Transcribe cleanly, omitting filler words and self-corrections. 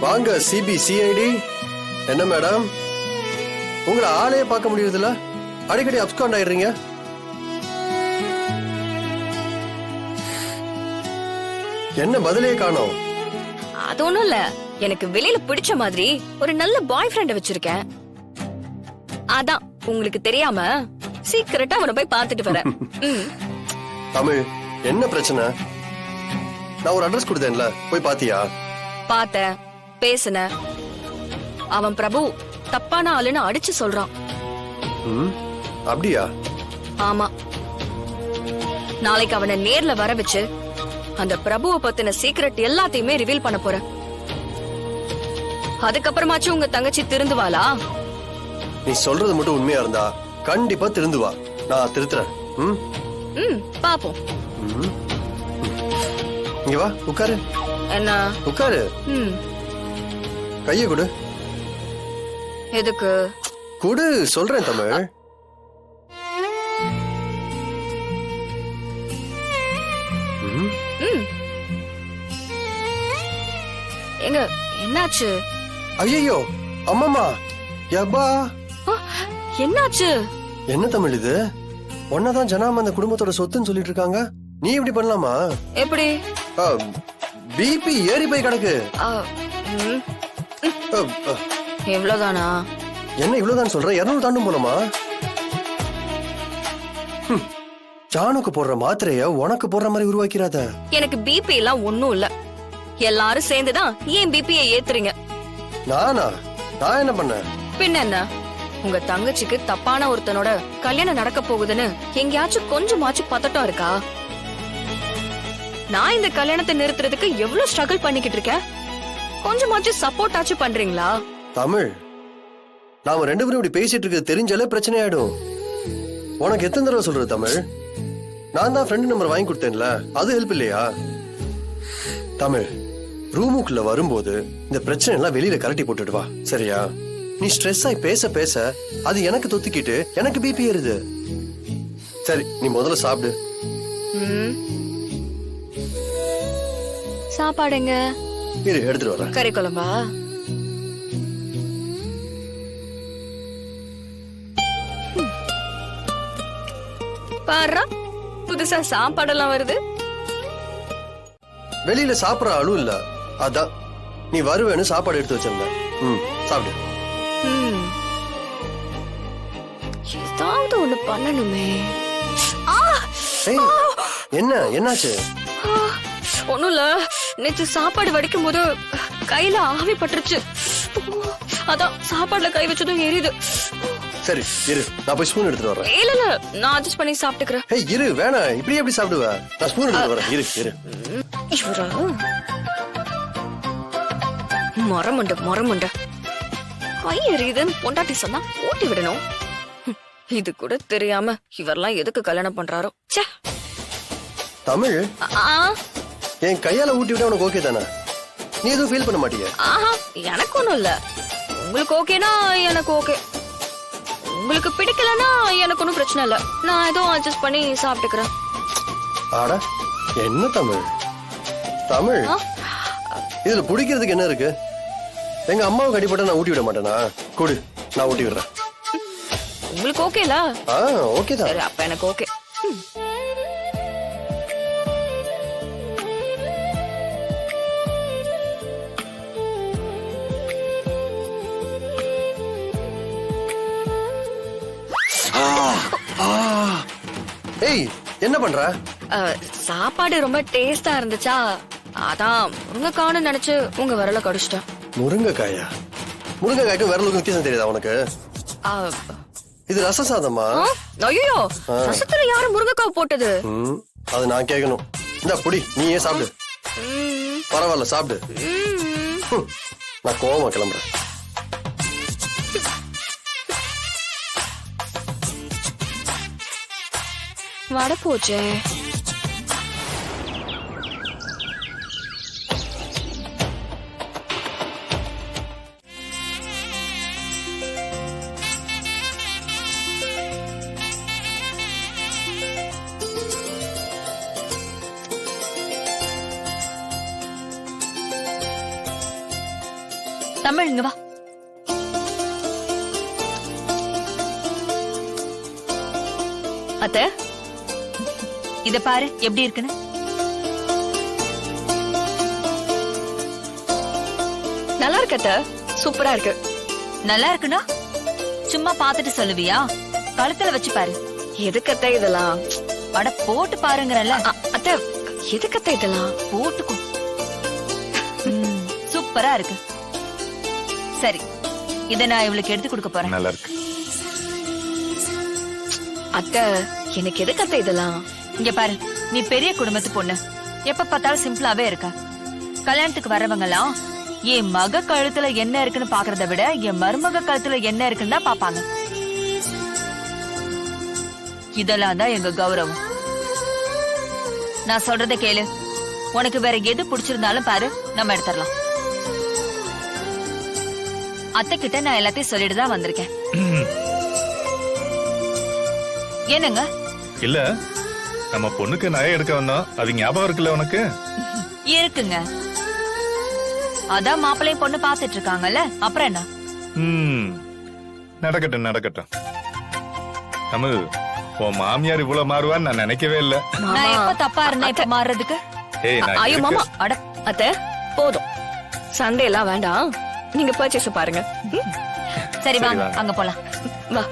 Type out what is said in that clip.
வாங்க சிபிசிஐடி. என்ன மேடம், உங்களை ஆளே பார்க்க முடியுதுல? அடிக்கடி அப்ஸ்காண்ட் ஆயிடுறீங்க. என்ன பதிலே காணோம்? அது ஒண்ணும் இல்ல, எனக்கு வெளியில பிடிச்ச மாதிரி ஒரு நல்ல பாய் ஃப்ரெண்ட் வச்சிருக்கேன். அதான் உங்களுக்கு தெரியாம சீக்கிரட்டா அவனை போய் பார்த்துட்டு வரேன். தமிழ், என்ன பிரச்சனை? நான் ஒரு அட்ரஸ் கொடுத்தேன்ல, போய் பாத்தியா? பார்த்தேன், பேசுன. அவன் பிரபு தப்பான ஆளுன்னு அடிச்சு சொல்றான். அப்படியா? ஆமா. நாளைக்கு அவனை நேர்ல வர வச்சு அந்த பிரபுவை பத்தின சீக்ரெட் எல்லாத்தையுமே ரிவீல் பண்ண போறேன். அதுக்கப்புறமாச்சும் உங்க தங்கச்சி திருந்துவாளா? நீ சொல்றது மட்டும் உண்மையா இருந்தா கண்டிப்பா திருந்துவா. நான் திருத்துறேன். பாப்போம். இங்க வா, உட்காரு. என்ன? உட்காரு. கைய கொடு. எதுக்கு? கொடு, சொல்றேன் தமிழ். எங்க என்னாச்சு? ஐயோ அம்மாமா, யப்பா. என்னாச்சு? என்ன தமிழ் இது? ஒன்னதான் ஜனாம அந்த குடும்பத்தோட சொத்துன்னு சொல்லிட்டு இருக்காங்க. நீ இப்படி பண்ணலாமா? எப்படி? பிபி ஏறி போய் கிடக்கு. எவ்வளவுதானா? என்ன இவ்வளவுதான் சொல்ற? 200 தாண்டும் போனமா? ஜானுக்கு போடுற மாத்திரைய உனக்கு போடுற மாதிரி உருவாக்கிறாத. எனக்கு பிபி எல்லாம் ஒண்ணும் இல்ல. எல்லாரும் சேர்ந்துதான் ஏன் பிபியை ஏத்துறீங்க? நானா? நான் என்ன பண்ண? பின்ன என்ன? உங்க தங்கச்சிக்கு தப்பான ஒருத்தனோட கல்யாணம் நடக்க போகுதுன்னு எங்கயாச்சும் கொஞ்சமாச்சும் பதட்டம் இருக்கா? நான் இந்த கல்யாணத்தை நிறுத்துறதுக்கு எவ்வளவு ஸ்ட்ரகிள் பண்ணிக்கிட்டு இருக்கேன். கொஞ்சமாச்சும் சப்போர்ட் ஆச்சு பண்றீங்களா? தமிழ், நாம 2 பேரும் இப்படி பேசிட்டு இருக்கிறது தெரிஞ்சாலே பிரச்சனை ஆயிடும். உனக்கு எத்தனை தடவை சொல்றது தமிழ்? நான் தான் ஃப்ரெண்ட் நம்பர் வாங்கி கொடுத்தேன்ல, அது ஹெல்ப் இல்லையா? தமிழ், ரூமுக்குள்ள வரும்போது இந்த பிரச்சனை எல்லாம் வெளியில கரட்டி போட்டுட்டு வா, சரியா? நீ ஸ்ட்ரெஸ் ஆகி பேச பேச அது எனக்கு தொத்திக்கிட்டு எனக்கு பிபி ஏறுது. சரி, நீ முதல்ல சாப்பிடு. சாப்பாடுங்க இரு, எடுத்துட்டு வரேன். கறி குழம்பா? பாரு, புதுசா சாப்பாடெல்லாம் வருது. வெளியில சாப்பிடற ஆளும் இல்ல, அதான் நீ வருவேன்னு சாப்பாடு எடுத்து வச்சிருந்தேன். சாப்பிடு. ஏதாவது ஒண்ணு பண்ணணுமே. என்ன என்னாச்சு? ஒண்ணும் இல்ல, நேற்று சாப்பாடு வடிக்கும் போது கையில ஆவி பட்டுருச்சு. அதான் சாப்பாடுல கை வச்சதும் எரியுது. சரி இரு, நான் போய் ஸ்பூன் எடுத்துட்டு வரேன். இல்ல இல்ல, நான் அட்ஜஸ்ட் பண்ணி சாப்பிட்டுக்கிறேன். ஏய் இரு, வேணாம், இப்படி எப்படி சாப்பிடுவ? நான் ஸ்பூன் எடுத்துட்டு வரேன். இரு இரு. மரமுண்ட மரமுண்ட கை எரியுதுன்னு பொண்டாட்டி சொன்னா ஊட்டி விடணும். இது கூட தெரியாம இவரெல்லாம் எதுக்கு கல்யாணம் பண்றாரோ. தமிழ், என் கையால ஊட்டி விட உனக்கு ஓகே தானே? நீ எதுவும் ஃபீல் பண்ண மாட்டியா? ஆஹா, எனக்கு ஒண்ணும் இல்ல. உங்களுக்கு ஓகேனா எனக்கு ஓகே. உங்களுக்கு பிடிக்கலன்னா எனக்கு ஒன்னும் பிரச்சனை இல்ல. நான் ஏதோ அட்ஜஸ்ட் பண்ணி சாப்பிட்டுக்கிறேன். ஆடா, என்ன தமிழ்? தமிழ், இதுல பிடிக்கிறதுக்கு என்ன இருக்கு? எங்க அம்மாவுக்கு அடிப்பட்ட நான் ஊட்டி விட மாட்டேனா? கொடு, நான் ஊட்டி விடுறேன். உங்களுக்கு ஓகேல? ஓகே தான். சரி, அப்ப எனக்கு ஓகே. ஏய், என்ன பண்ற? சாப்பாடு ரொம்ப டேஸ்டா இருந்துச்சா, அதான் முருங்கைக்கான்னு நினைச்சு உங்க விரல கடிச்சிட்டேன். முருங்கைக்காயா? முருங்கைக்காய்க்கும் விரலுக்கும் வித்தியாசம் தெரியுதா உனக்கு? இது ரச சாதமா? ஐயோ, ரசத்துல யாரு முருங்கைக்காய் போட்டது? அது நான் கேட்கணும். இந்த புடி, நீ ஏன் சாப்பிடு. பரவாயில்ல, சாப்பிடு. நான் கோவமா கிளம்புறேன். வட போச்சே. தமிழ் இங்க வா. அத்தை, இத பாரு எப்படி இருக்குன்னு. நல்லா இருக்கு அத்தை, சூப்பரா இருக்கு. நல்லா இருக்குன்னா சும்மா பாத்துட்டு சொல்லுவியா? கழுத்துல வச்சு பாரு. எதுக்கு அத்தை இதெல்லாம்? அட போட்டு பாருங்கறல்ல. அத்தை, எதுக்கு அத்தை இதெல்லாம்? போட்டுக்கோ. சூப்பரா இருக்கு. சரி, இத நான் இவளுக்கு எடுத்து கொடுக்க போறேன். நல்லா இருக்கு. அத்தை, எனக்கு எதுக்கு அத்தை இதெல்லாம்? இங்க பாரு, நீ பெரிய குடும்பத்து பொண்ணு, எப்ப பார்த்தாலும் சிம்பிளாவே இருக்க. கல்யாணத்துக்கு வர்றவங்க எல்லாம் என் மக கழுத்துல என்ன இருக்குன்னு பாக்குறத விட என் மருமக கழுத்துல என்ன இருக்குன்னு தான் பாப்பாங்க. இதெல்லாம் தான் எங்க கௌரவம். நான் சொல்றத கேளு. உனக்கு வேற எது பிடிச்சிருந்தாலும் பாரு, நம்ம எடுத்துடலாம். அத்தை கிட்ட நான் எல்லாத்தையும் சொல்லிட்டு தான் வந்திருக்கேன். என்னங்க? இல்ல, நம்ம பொண்ணுக்கு நகை எடுக்க வந்தோம், அது ஞாபகம் இருக்குல்ல உனக்கு? இருக்குங்க. அதான் மாப்பிள்ளையும் பொண்ணு பாத்துட்டு இருக்காங்கல்ல, அப்புறம் என்ன? நடக்கட்டும் நடக்கட்டும். தமிழ், உன் மாமியார் இவ்வளவு மாறுவான்னு நான் நினைக்கவே இல்ல. நான் எப்ப தப்பா இருந்தேன் இப்ப மாறுறதுக்கு? ஏய், நான் ஐயோ இருக்கு. மாமா, அட அத்தை போதும், சண்டை எல்லாம் வேண்டாம். நீங்க பர்ச்சேஸ் பாருங்க. சரி வாங்க, அங்க போலாம். வா.